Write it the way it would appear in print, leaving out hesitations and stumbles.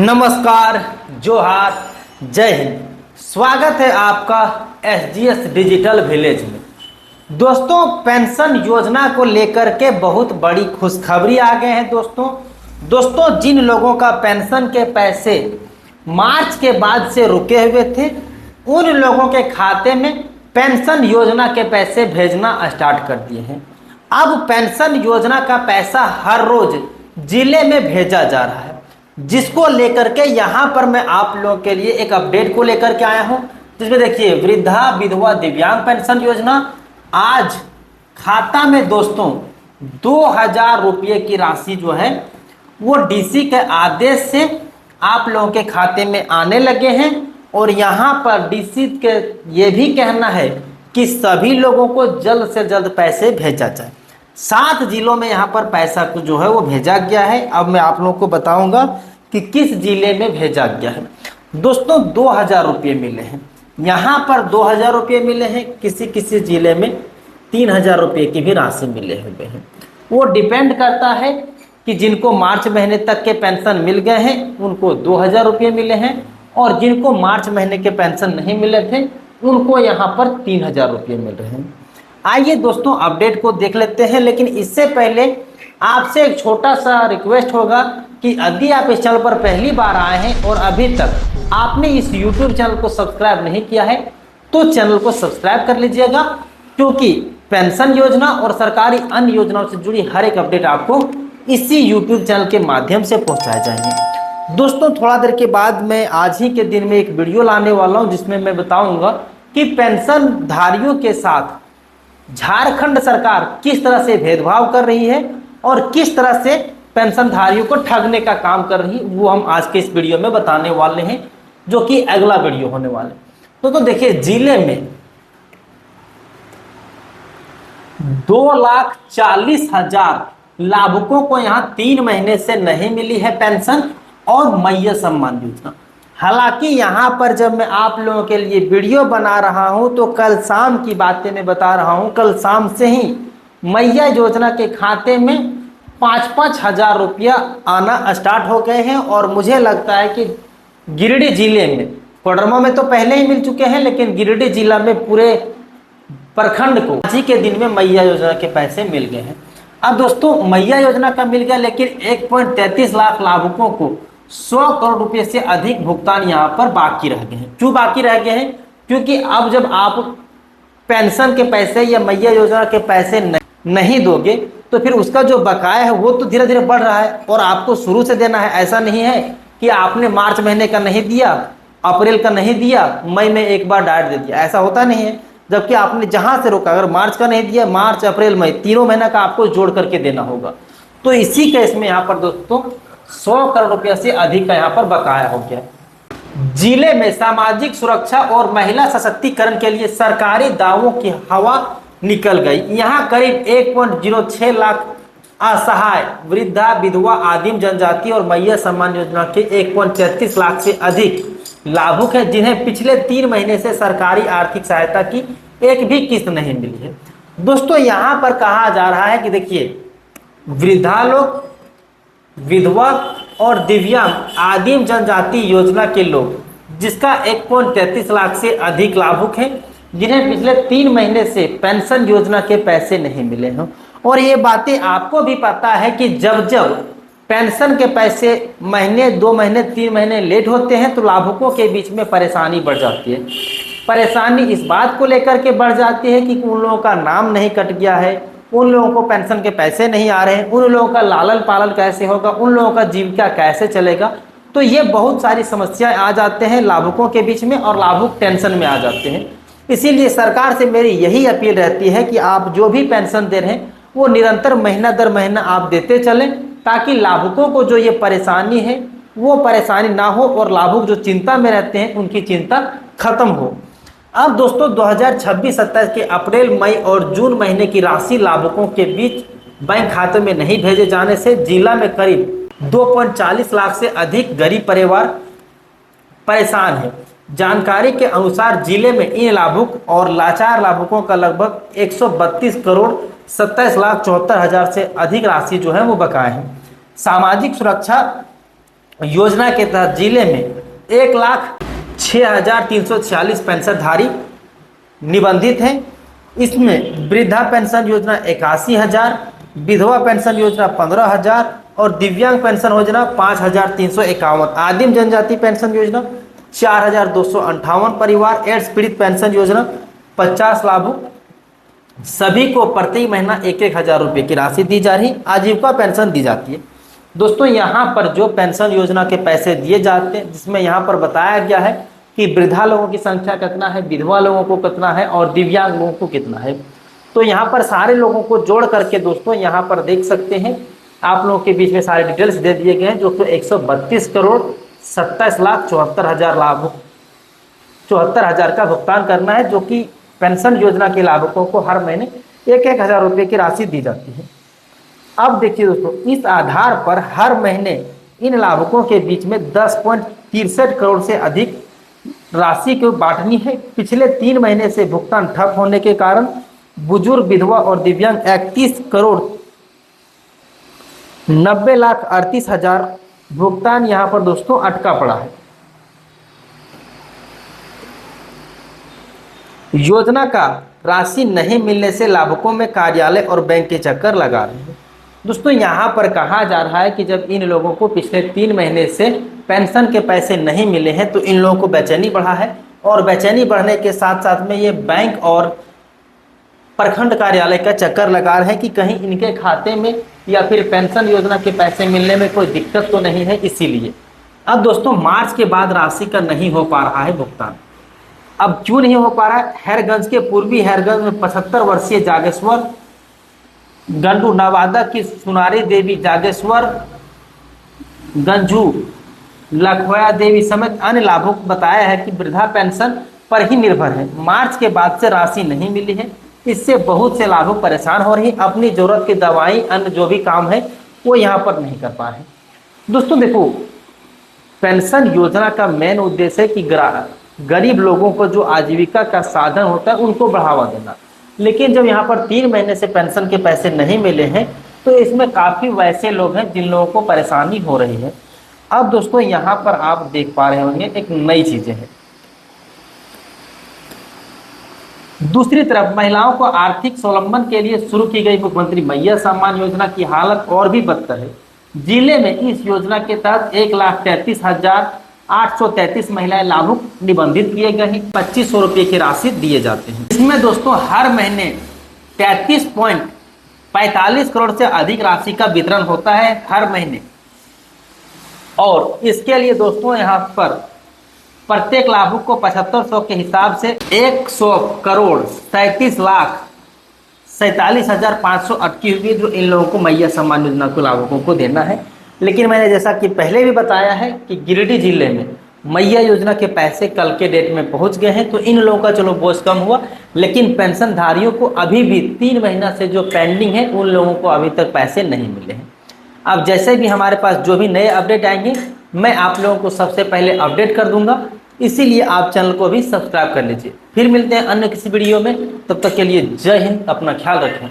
नमस्कार, जोहार, जय हिंद। स्वागत है आपका SGS डिजिटल विलेज में। दोस्तों, पेंशन योजना को लेकर के बहुत बड़ी खुशखबरी आ गए हैं। दोस्तों जिन लोगों का पेंशन के पैसे मार्च के बाद से रुके हुए थे, उन लोगों के खाते में पेंशन योजना के पैसे भेजना स्टार्ट कर दिए हैं। अब पेंशन योजना का पैसा हर रोज जिले में भेजा जा रहा है, जिसको लेकर के यहाँ पर मैं आप लोगों के लिए एक अपडेट को लेकर के आया हूँ। जिसमें देखिए, वृद्धा विधवा दिव्यांग पेंशन योजना आज खाता में दोस्तों 2000 रुपये की राशि जो है वो DC के आदेश से आप लोगों के खाते में आने लगे हैं। और यहाँ पर DC के ये भी कहना है कि सभी लोगों को जल्द से जल्द पैसे भेजा जाए। 7 जिलों में यहाँ पर पैसा को जो है वो भेजा गया है। अब मैं आप लोगों को बताऊंगा कि किस जिले में भेजा गया है। दोस्तों 2000 रुपये मिले हैं, यहाँ पर 2000 रुपये मिले हैं, किसी किसी जिले में 3000 रुपये की भी राशि मिले हुए हैं। वो डिपेंड करता है कि जिनको मार्च महीने तक के पेंशन मिल गए हैं उनको 2000 रुपये मिले हैं, और जिनको मार्च महीने के पेंशन नहीं मिले थे उनको यहाँ पर 3000 रुपये मिल रहे हैं। आइए दोस्तों अपडेट को देख लेते हैं, लेकिन इससे पहले आपसे एक छोटा सा रिक्वेस्ट होगा कि यदि आप इस चैनल पर पहली बार आए हैं और अभी तक आपने इस YouTube चैनल को सब्सक्राइब नहीं किया है तो चैनल को सब्सक्राइब कर लीजिएगा, क्योंकि पेंशन योजना और सरकारी अन्य योजनाओं से जुड़ी हर एक अपडेट आपको इसी YouTube चैनल के माध्यम से पहुंचाए जाएंगे। दोस्तों थोड़ा देर के बाद मैं आज ही के दिन में एक वीडियो लाने वाला हूं, जिसमें मैं बताऊंगा कि पेंशन धारियों के साथ झारखंड सरकार किस तरह से भेदभाव कर रही है और किस तरह से पेंशनधारियों को ठगने का काम कर रही है। वो हम आज के इस वीडियो में बताने वाले हैं, जो कि अगला वीडियो होने वाला है। तो देखिए, जिले में 2,40,000 लाभुकों को यहाँ 3 महीने से नहीं मिली है पेंशन और मैया सम्मान योजना। हालांकि यहाँ पर जब मैं आप लोगों के लिए वीडियो बना रहा हूँ तो कल शाम की बातें मैं बता रहा हूँ। कल शाम से ही मैया योजना के खाते में 5-5 हजार रुपया आना स्टार्ट हो गए हैं। और मुझे लगता है कि गिरिडीह जिले में, कोडरमा में तो पहले ही मिल चुके हैं, लेकिन गिरिडीह जिला में पूरे प्रखंड को आज ही के दिन में मैया योजना के पैसे मिल गए हैं। अब दोस्तों मैया योजना का मिल गया, लेकिन 1.33 लाख लाभुकों को 100 करोड़ रुपए से अधिक भुगतान यहाँ पर बाकी रह गए हैं। क्यों बाकी रह गए हैं? क्योंकि अब जब आप पेंशन के पैसे या मैया योजना के पैसे नहीं दोगे तो फिर उसका जो बकाया है वो तो धीरे धीरे बढ़ रहा है, और आपको शुरू से देना है। ऐसा नहीं है कि आपने मार्च महीने का नहीं दिया, अप्रैल का नहीं दिया, मई में एक बार डायरेक्ट दे दिया, ऐसा होता नहीं है। जबकि आपने जहां से रोका, अगर मार्च का नहीं दिया, मार्च अप्रैल मई तीनों महीना का आपको जोड़ करके देना होगा। तो इसी केस में यहाँ पर दोस्तों 100 करोड़ रुपये से अधिक का यहाँ पर बकाया हो गया। जिले में सामाजिक सुरक्षा और महिला सशक्तिकरण के लिए सरकारी दावों की हवा निकल गई। यहाँ करीब 1.06 लाख असहाय वृद्धा विधवा आदिम जनजाति और मैया सम्मान योजना के 1.33 लाख से अधिक लाभुक हैं, जिन्हें पिछले 3 महीने से सरकारी आर्थिक सहायता की एक भी किस्त नहीं मिली है। दोस्तों यहाँ पर कहा जा रहा है कि देखिए, वृद्धा लोग, विधवा और दिव्यांग आदिम जनजाति योजना के लोग, जिसका 1.33 लाख से अधिक लाभुक हैं, जिन्हें पिछले 3 महीने से पेंशन योजना के पैसे नहीं मिले हैं। और ये बातें आपको भी पता है कि जब जब पेंशन के पैसे महीने, 2 महीने, 3 महीने लेट होते हैं तो लाभुकों के बीच में परेशानी बढ़ जाती है। परेशानी इस बात को लेकर के बढ़ जाती है कि उन लोगों का नाम नहीं कट गया है, उन लोगों को पेंशन के पैसे नहीं आ रहे हैं, उन लोगों का लालन पालन कैसे होगा, उन लोगों का जीविका कैसे चलेगा। तो ये बहुत सारी समस्याएं आ जाते हैं लाभुकों के बीच में, और लाभुक टेंशन में आ जाते हैं। इसीलिए सरकार से मेरी यही अपील रहती है कि आप जो भी पेंशन दे रहे हैं वो निरंतर महीना दर महीना आप देते चलें, ताकि लाभुकों को जो ये परेशानी है वो परेशानी ना हो, और लाभुक जो चिंता में रहते हैं उनकी चिंता खत्म हो। अब दोस्तों 2026-27 के अप्रैल, मई और जून महीने की राशि लाभुकों के बीच बैंक खाते में नहीं भेजे जाने से जिला में करीब 2.40 लाख से अधिक गरीब परिवार परेशान है। जानकारी के अनुसार जिले में इन लाभुक और लाचार लाभुकों का लगभग 132 करोड़ 27,74,000 से अधिक राशि जो है वो बकाया है। सामाजिक सुरक्षा योजना के तहत जिले में 1,06,346 पेंशनधारी निबंधित हैं। इसमें वृद्धा पेंशन योजना 81,000, विधवा पेंशन योजना 15,000 और दिव्यांग पेंशन योजना 5,351। आदिम जनजाति पेंशन योजना 4,258 परिवार। एड्स पीड़ित पेंशन योजना 50 लाभुक। सभी को प्रति महीना 1,000 रुपये की राशि दी जा रही। आजीविका पेंशन दी जाती है। दोस्तों यहाँ पर जो पेंशन योजना के पैसे दिए जाते हैं, जिसमें यहाँ पर बताया गया है कि वृद्धा लोगों की संख्या कितना है, विधवा लोगों को कितना है और दिव्यांग लोगों को कितना है। तो यहाँ पर सारे लोगों को जोड़ करके दोस्तों यहाँ पर देख सकते हैं, आप लोगों के बीच में सारे डिटेल्स दे दिए गए हैं, जो कि 132,27,74,000 लाभ 74,000 का भुगतान करना है, जो कि पेंशन योजना के लाभुकों को हर महीने 1,000 रुपये की राशि दी जाती है। अब देखिए दोस्तों, इस आधार पर हर महीने इन लाभुकों के बीच में 10.63 करोड़ से अधिक राशि को बांटनी है। पिछले 3 महीने से भुगतान ठप होने के कारण बुजुर्ग, विधवा और दिव्यांग 31,90,38,000 भुगतान यहाँ पर दोस्तों अटका पड़ा है। योजना का राशि नहीं मिलने से लाभुकों में कार्यालय और बैंक के चक्कर लगा रहे हैं। दोस्तों यहाँ पर कहा जा रहा है कि जब इन लोगों को पिछले 3 महीने से पेंशन के पैसे नहीं मिले हैं तो इन लोगों को बेचैनी बढ़ा है, और बेचैनी बढ़ने के साथ साथ में ये बैंक और प्रखंड कार्यालय का चक्कर लगा रहे हैं कि कहीं इनके खाते में या फिर पेंशन योजना के पैसे मिलने में कोई दिक्कत तो नहीं है। इसीलिए अब दोस्तों मार्च के बाद राशि का नहीं हो पा रहा है भुगतान। अब क्यों नहीं हो पा रहा है? हैरगंज के पूर्वी हैरगंज में 75 वर्षीय जागेश्वर गंडू, नवादा की सुनारी देवी जागेश्वर गंजू, लखोया देवी समेत अन्य लाभुक बताया है कि वृद्धा पेंशन पर ही निर्भर है। मार्च के बाद से राशि नहीं मिली है, इससे बहुत से लाभुक परेशान हो रही, अपनी जरूरत की दवाई अन्य जो भी काम है वो यहाँ पर नहीं कर पा रहे। दोस्तों देखो, पेंशन योजना का मेन उद्देश्य है कि गरीब लोगों को जो आजीविका का साधन होता है उनको बढ़ावा देना। लेकिन जब यहाँ पर 3 महीने से पेंशन के पैसे नहीं मिले हैं तो इसमें काफ़ी वैसे लोग हैं जिन लोगों को परेशानी हो रही है। अब दोस्तों यहाँ पर आप देख पा रहे होंगे एक नई चीज़ें हैं। दूसरी तरफ महिलाओं को आर्थिक स्वावलंबन के लिए शुरू की गई मुख्यमंत्री मैया सम्मान योजना की हालत और भी बदतर है। जिले में इस योजना के तहत 1,33,833 महिलाएं लाभुक निबंधित किए गए हैं। 2,500 रुपये की राशि दिए जाते हैं। इसमें दोस्तों हर महीने 33.45 करोड़ से अधिक राशि का वितरण होता है हर महीने। और इसके लिए दोस्तों यहाँ पर प्रत्येक लाभुक को 7,500 के हिसाब से 100,37,47,500 अटकी हुई जो इन लोगों को मैया सम्मान योजना के लाभुकों को देना है। लेकिन मैंने जैसा कि पहले भी बताया है कि गिरिडीह जिले में मैया योजना के पैसे कल के डेट में पहुंच गए हैं, तो इन लोगों का चलो बोझ कम हुआ, लेकिन पेंशनधारियों को अभी भी 3 महीना से जो पेंडिंग है उन लोगों को अभी तक पैसे नहीं मिले हैं। अब जैसे भी हमारे पास जो भी नए अपडेट आएंगे मैं आप लोगों को सबसे पहले अपडेट कर दूंगा, इसीलिए आप चैनल को भी सब्सक्राइब कर लीजिए। फिर मिलते हैं अन्य किसी वीडियो में, तब तक के लिए जय हिंद, अपना ख्याल रखें।